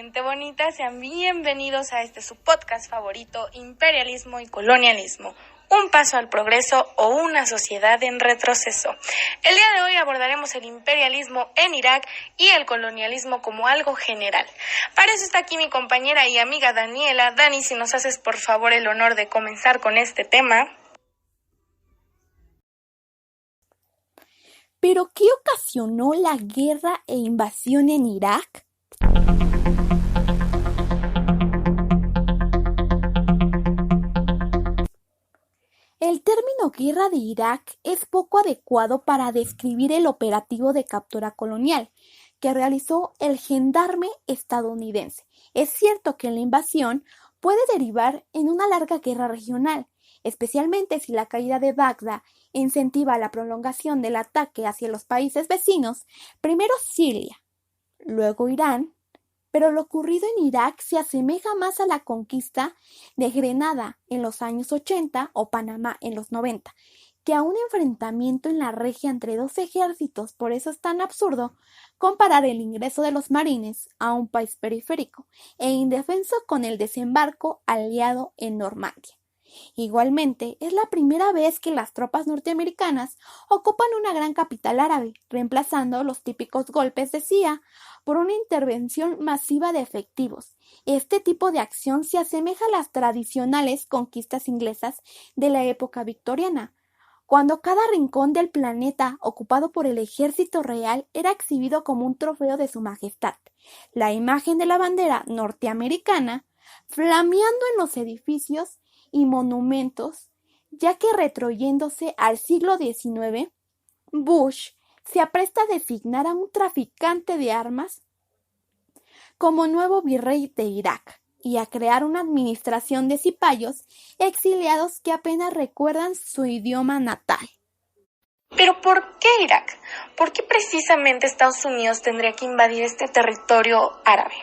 gente bonita, sean bienvenidos a su podcast favorito, Imperialismo y Colonialismo, un paso al progreso o una sociedad en retroceso. El día de hoy abordaremos el imperialismo en Irak y el colonialismo como algo general. Para eso está aquí mi compañera y amiga Daniela. Dani, si nos haces por favor el honor de comenzar con este tema. ¿Pero qué ocasionó la guerra e invasión en Irak? El término guerra de Irak es poco adecuado para describir el operativo de captura colonial que realizó el gendarme estadounidense. Es cierto que la invasión puede derivar en una larga guerra regional, especialmente si la caída de Bagdad incentiva la prolongación del ataque hacia los países vecinos, primero Siria, luego Irán, pero lo ocurrido en Irak se asemeja más a la conquista de Grenada en los años 80 o Panamá en los 90, que a un enfrentamiento en la regia entre dos ejércitos. Por eso es tan absurdo comparar el ingreso de los marines a un país periférico e indefenso con el desembarco aliado en Normandía. Igualmente, es la primera vez que las tropas norteamericanas ocupan una gran capital árabe, reemplazando los típicos golpes de CIA por una intervención masiva de efectivos. Este tipo de acción se asemeja a las tradicionales conquistas inglesas de la época victoriana, cuando cada rincón del planeta ocupado por el ejército real era exhibido como un trofeo de su majestad. La imagen de la bandera norteamericana flameando en los edificios y monumentos, ya que retroyéndose al siglo XIX, Bush se apresta a designar a un traficante de armas como nuevo virrey de Irak y a crear una administración de cipayos exiliados que apenas recuerdan su idioma natal. ¿Pero por qué Irak? ¿Por qué precisamente Estados Unidos tendría que invadir este territorio árabe?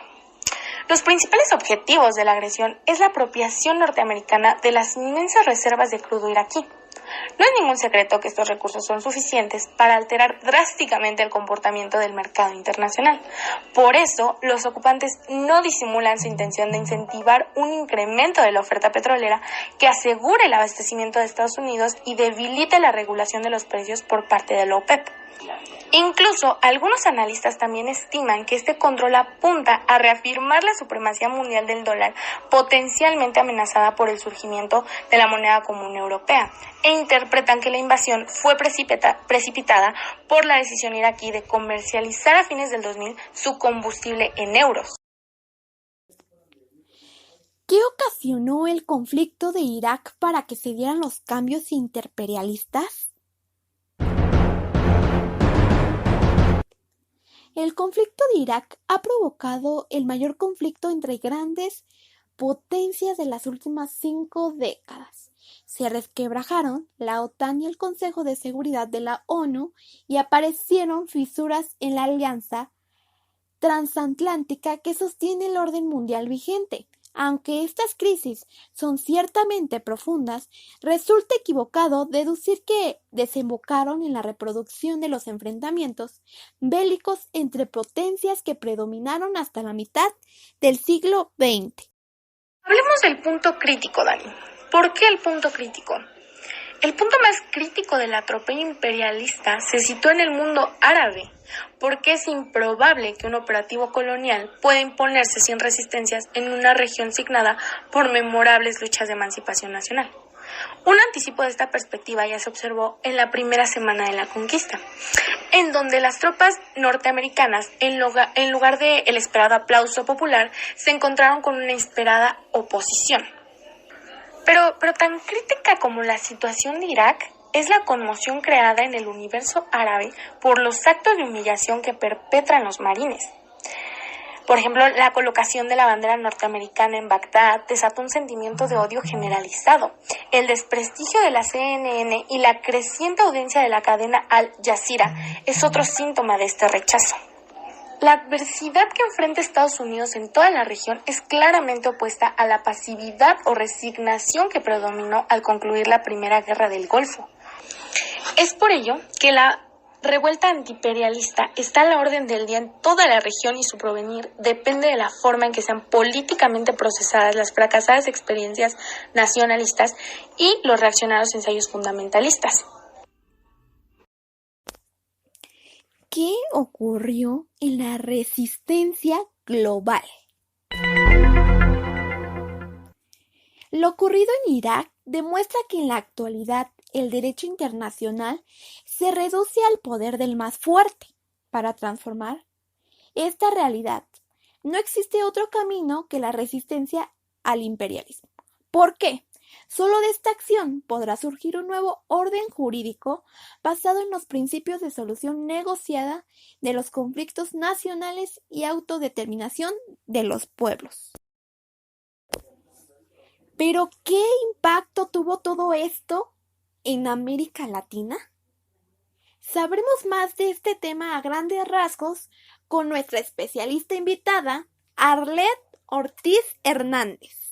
Los principales objetivos de la agresión es la apropiación norteamericana de las inmensas reservas de crudo iraquí. No es ningún secreto que estos recursos son suficientes para alterar drásticamente el comportamiento del mercado internacional. Por eso, los ocupantes no disimulan su intención de incentivar un incremento de la oferta petrolera que asegure el abastecimiento de Estados Unidos y debilite la regulación de los precios por parte de la OPEP. Incluso, algunos analistas también estiman que este control apunta a reafirmar la supremacía mundial del dólar, potencialmente amenazada por el surgimiento de la moneda común europea, e interpretan que la invasión fue precipitada por la decisión iraquí de comercializar a fines del 2000 su combustible en euros. ¿Qué ocasionó el conflicto de Irak para que se dieran los cambios imperialistas? El conflicto de Irak ha provocado el mayor conflicto entre grandes potencias de las últimas 5 décadas. Se resquebrajaron la OTAN y el Consejo de Seguridad de la ONU y aparecieron fisuras en la alianza transatlántica que sostiene el orden mundial vigente. Aunque estas crisis son ciertamente profundas, resulta equivocado deducir que desembocaron en la reproducción de los enfrentamientos bélicos entre potencias que predominaron hasta la mitad del siglo XX. Hablemos del punto crítico, Dani. ¿Por qué el punto crítico? El punto más crítico del atropello imperialista se sitúa en el mundo árabe, porque es improbable que un operativo colonial pueda imponerse sin resistencias en una región signada por memorables luchas de emancipación nacional. Un anticipo de esta perspectiva ya se observó en la primera semana de la conquista, en donde las tropas norteamericanas, en lugar del esperado aplauso popular, se encontraron con una inesperada oposición. Pero tan crítica como la situación de Irak es la conmoción creada en el universo árabe por los actos de humillación que perpetran los marines. Por ejemplo, la colocación de la bandera norteamericana en Bagdad desató un sentimiento de odio generalizado. El desprestigio de la CNN y la creciente audiencia de la cadena Al Jazeera es otro síntoma de este rechazo. La adversidad que enfrenta Estados Unidos en toda la región es claramente opuesta a la pasividad o resignación que predominó al concluir la Primera Guerra del Golfo. Es por ello que la revuelta antiimperialista está a la orden del día en toda la región y su provenir depende de la forma en que sean políticamente procesadas las fracasadas experiencias nacionalistas y los reaccionarios ensayos fundamentalistas. ¿Qué ocurrió en la resistencia global? Lo ocurrido en Irak demuestra que en la actualidad el derecho internacional se reduce al poder del más fuerte. Para transformar esta realidad, no existe otro camino que la resistencia al imperialismo. ¿Por qué? Solo de esta acción podrá surgir un nuevo orden jurídico basado en los principios de solución negociada de los conflictos nacionales y autodeterminación de los pueblos. ¿Pero qué impacto tuvo todo esto en América Latina? Sabremos más de este tema a grandes rasgos con nuestra especialista invitada, Arlet Ortiz Hernández.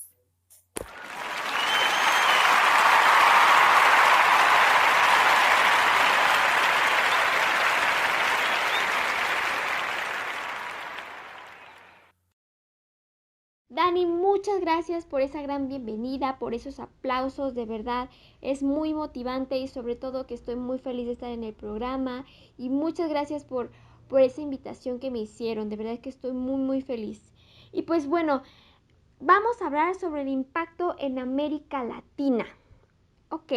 Dani, muchas gracias por esa gran bienvenida, por esos aplausos, de verdad es muy motivante y sobre todo que estoy muy feliz de estar en el programa y muchas gracias por esa invitación que me hicieron, de verdad que estoy muy feliz. Y pues bueno, vamos a hablar sobre el impacto en América Latina. Ok,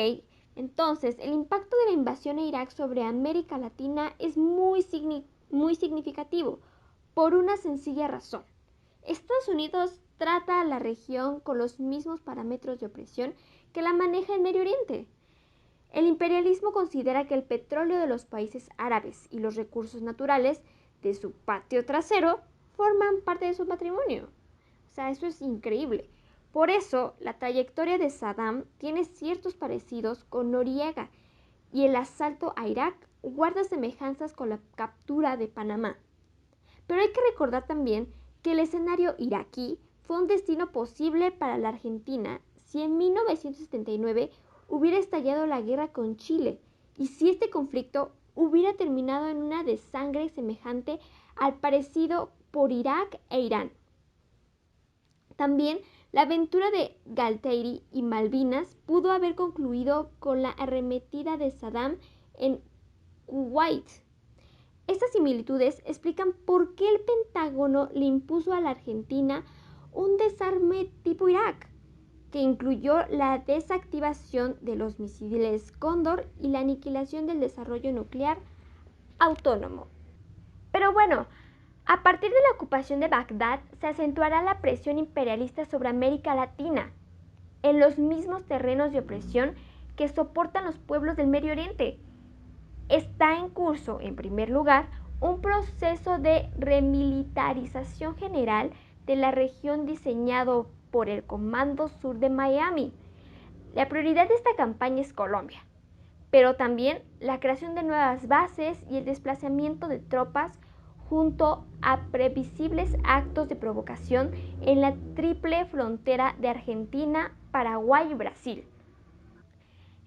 entonces el impacto de la invasión a Irak sobre América Latina es muy significativo por una sencilla razón. Estados Unidos trata a la región con los mismos parámetros de opresión que la maneja en Medio Oriente. El imperialismo considera que el petróleo de los países árabes y los recursos naturales de su patio trasero forman parte de su patrimonio. O sea, eso es increíble. Por eso, la trayectoria de Saddam tiene ciertos parecidos con Noriega y el asalto a Irak guarda semejanzas con la captura de Panamá. Pero hay que recordar también que el escenario iraquí fue un destino posible para la Argentina si en 1979 hubiera estallado la guerra con Chile y si este conflicto hubiera terminado en una de sangre semejante al parecido por Irak e Irán. También la aventura de Galtieri y Malvinas pudo haber concluido con la arremetida de Saddam en Kuwait. Estas similitudes explican por qué el Pentágono le impuso a la Argentina un desarme tipo Irak, que incluyó la desactivación de los misiles Cóndor y la aniquilación del desarrollo nuclear autónomo. Pero bueno, a partir de la ocupación de Bagdad se acentuará la presión imperialista sobre América Latina, en los mismos terrenos de opresión que soportan los pueblos del Medio Oriente. Está en curso, en primer lugar, un proceso de remilitarización general de la región diseñado por el Comando Sur de Miami. La prioridad de esta campaña es Colombia, pero también la creación de nuevas bases y el desplazamiento de tropas junto a previsibles actos de provocación en la triple frontera de Argentina, Paraguay y Brasil.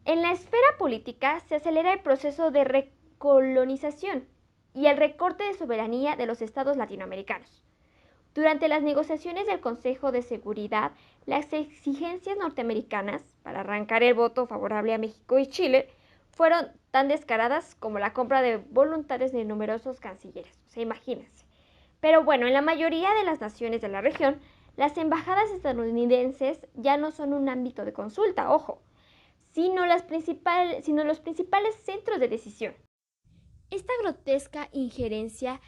En la esfera política se acelera el proceso de recolonización y el recorte de soberanía de los estados latinoamericanos. Durante las negociaciones del Consejo de Seguridad, las exigencias norteamericanas para arrancar el voto favorable a México y Chile fueron tan descaradas como la compra de voluntades de numerosos cancilleres. O sea, imagínense. Pero bueno, en la mayoría de las naciones de la región, las embajadas estadounidenses ya no son un ámbito de consulta, ojo, sino los principales centros de decisión. Esta grotesca injerencia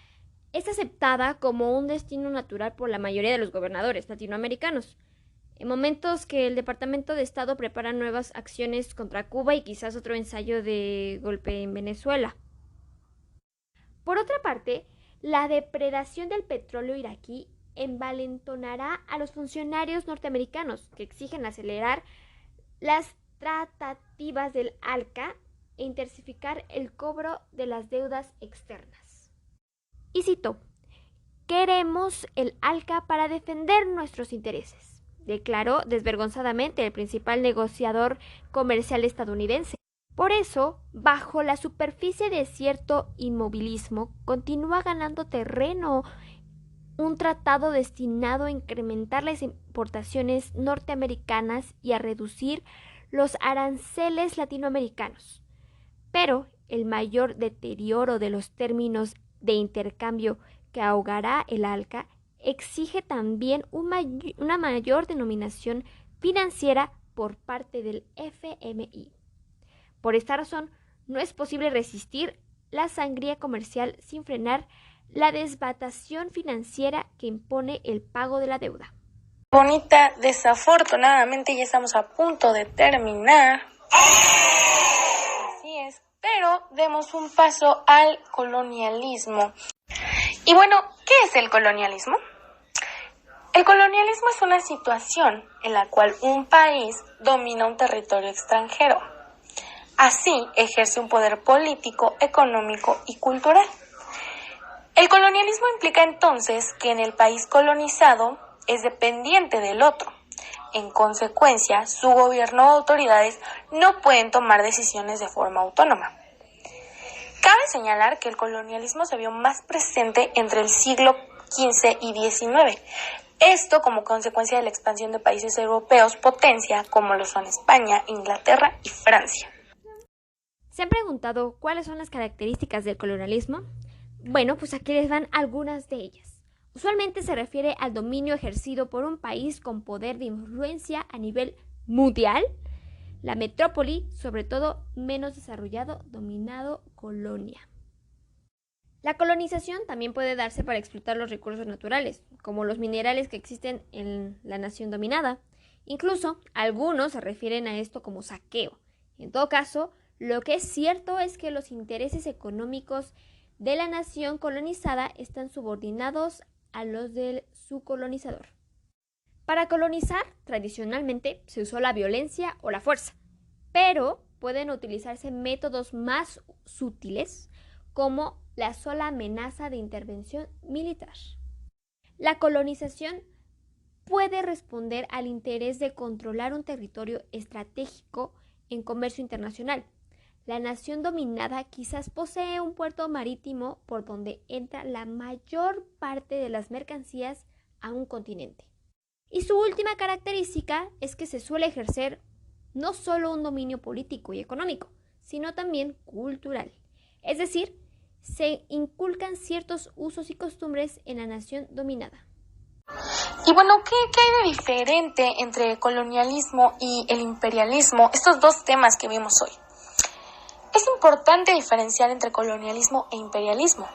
es aceptada como un destino natural por la mayoría de los gobernadores latinoamericanos, en momentos que el Departamento de Estado prepara nuevas acciones contra Cuba y quizás otro ensayo de golpe en Venezuela. Por otra parte, la depredación del petróleo iraquí envalentonará a los funcionarios norteamericanos que exigen acelerar las tratativas del ALCA e intensificar el cobro de las deudas externas. Y cito: "Queremos el ALCA para defender nuestros intereses", declaró desvergonzadamente el principal negociador comercial estadounidense. Por eso, bajo la superficie de cierto inmovilismo, continúa ganando terreno un tratado destinado a incrementar las importaciones norteamericanas y a reducir los aranceles latinoamericanos. Pero el mayor deterioro de los términos de intercambio que ahogará el ALCA exige también una mayor denominación financiera por parte del FMI. Por esta razón, no es posible resistir la sangría comercial sin frenar la desbatación financiera que impone el pago de la deuda. Bonita, desafortunadamente ya estamos a punto de terminar. Así es, pero demos un paso al colonialismo. Y bueno, ¿qué es el colonialismo? El colonialismo es una situación en la cual un país domina un territorio extranjero. Así ejerce un poder político, económico y cultural. El colonialismo implica entonces que en el país colonizado es dependiente del otro. En consecuencia, su gobierno o autoridades no pueden tomar decisiones de forma autónoma. Cabe señalar que el colonialismo se vio más presente entre el siglo XV y XIX. Esto como consecuencia de la expansión de países europeos potencia como lo son España, Inglaterra y Francia. ¿Se han preguntado cuáles son las características del colonialismo? Bueno, pues aquí les van algunas de ellas. Usualmente se refiere al dominio ejercido por un país con poder de influencia a nivel mundial, la metrópoli, sobre todo menos desarrollado, dominado colonia. La colonización también puede darse para explotar los recursos naturales, como los minerales que existen en la nación dominada. Incluso algunos se refieren a esto como saqueo. En todo caso, lo que es cierto es que los intereses económicos de la nación colonizada están subordinados a los de su colonizador. Para colonizar, tradicionalmente se usó la violencia o la fuerza, pero pueden utilizarse métodos más sutiles como la sola amenaza de intervención militar. La colonización puede responder al interés de controlar un territorio estratégico en comercio internacional. La nación dominada quizás posee un puerto marítimo por donde entra la mayor parte de las mercancías a un continente. Y su última característica es que se suele ejercer no solo un dominio político y económico, sino también cultural. Es decir, se inculcan ciertos usos y costumbres en la nación dominada. Y bueno, ¿qué hay de diferente entre el colonialismo y el imperialismo? Estos dos temas que vimos hoy. Es importante diferenciar entre colonialismo e imperialismo.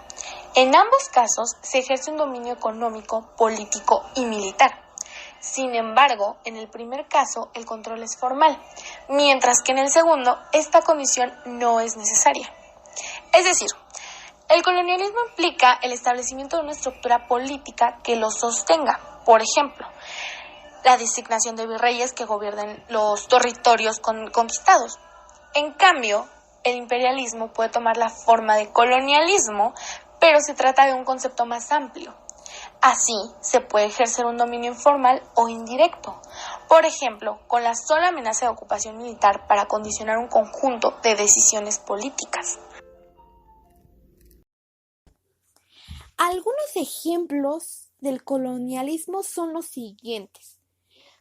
En ambos casos se ejerce un dominio económico, político y militar. Sin embargo, en el primer caso el control es formal, mientras que en el segundo esta condición no es necesaria. Es decir, el colonialismo implica el establecimiento de una estructura política que lo sostenga. Por ejemplo, la designación de virreyes que gobiernen los territorios conquistados. En cambio, el imperialismo puede tomar la forma de colonialismo, pero se trata de un concepto más amplio. Así, se puede ejercer un dominio informal o indirecto. Por ejemplo, con la sola amenaza de ocupación militar para condicionar un conjunto de decisiones políticas. Algunos ejemplos del colonialismo son los siguientes.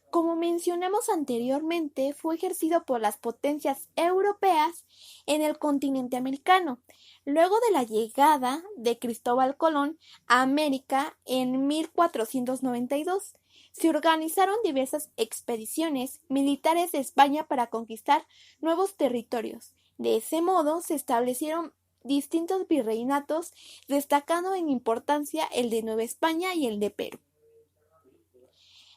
Como mencionamos anteriormente, fue ejercido por las potencias europeas en el continente americano, luego de la llegada de Cristóbal Colón a América en 1492. Se organizaron diversas expediciones militares de España para conquistar nuevos territorios. De ese modo se establecieron distintos virreinatos, destacando en importancia el de Nueva España y el de Perú.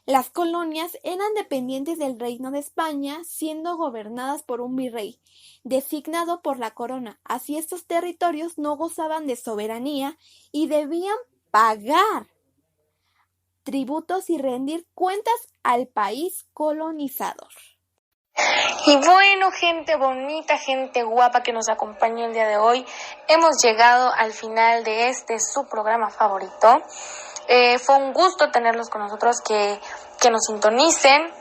Las colonias eran dependientes del Reino de España, siendo gobernadas por un virrey, designado por la corona. Así estos territorios no gozaban de soberanía y debían pagar tributos y rendir cuentas al país colonizador. Y bueno, gente bonita, gente guapa que nos acompañó el día de hoy, hemos llegado al final de su programa favorito. Fue un gusto tenerlos con nosotros, que nos sintonicen,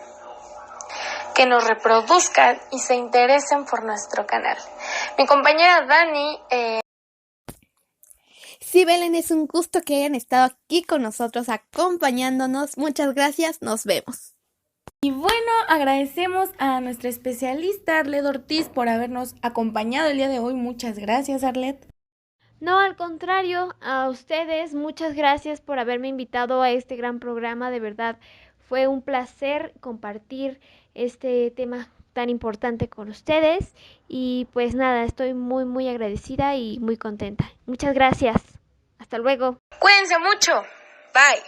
que nos reproduzcan y se interesen por nuestro canal. Mi compañera Dani... Sí, Belén, es un gusto que hayan estado aquí con nosotros acompañándonos. Muchas gracias, nos vemos. Y bueno, agradecemos a nuestra especialista Arlet Ortiz por habernos acompañado el día de hoy. Muchas gracias, Arlet. No, al contrario, a ustedes, muchas gracias por haberme invitado a este gran programa. De verdad, fue un placer compartir este tema tan importante con ustedes. Y pues nada, estoy muy, muy agradecida y muy contenta. Muchas gracias. Hasta luego. Cuídense mucho. Bye.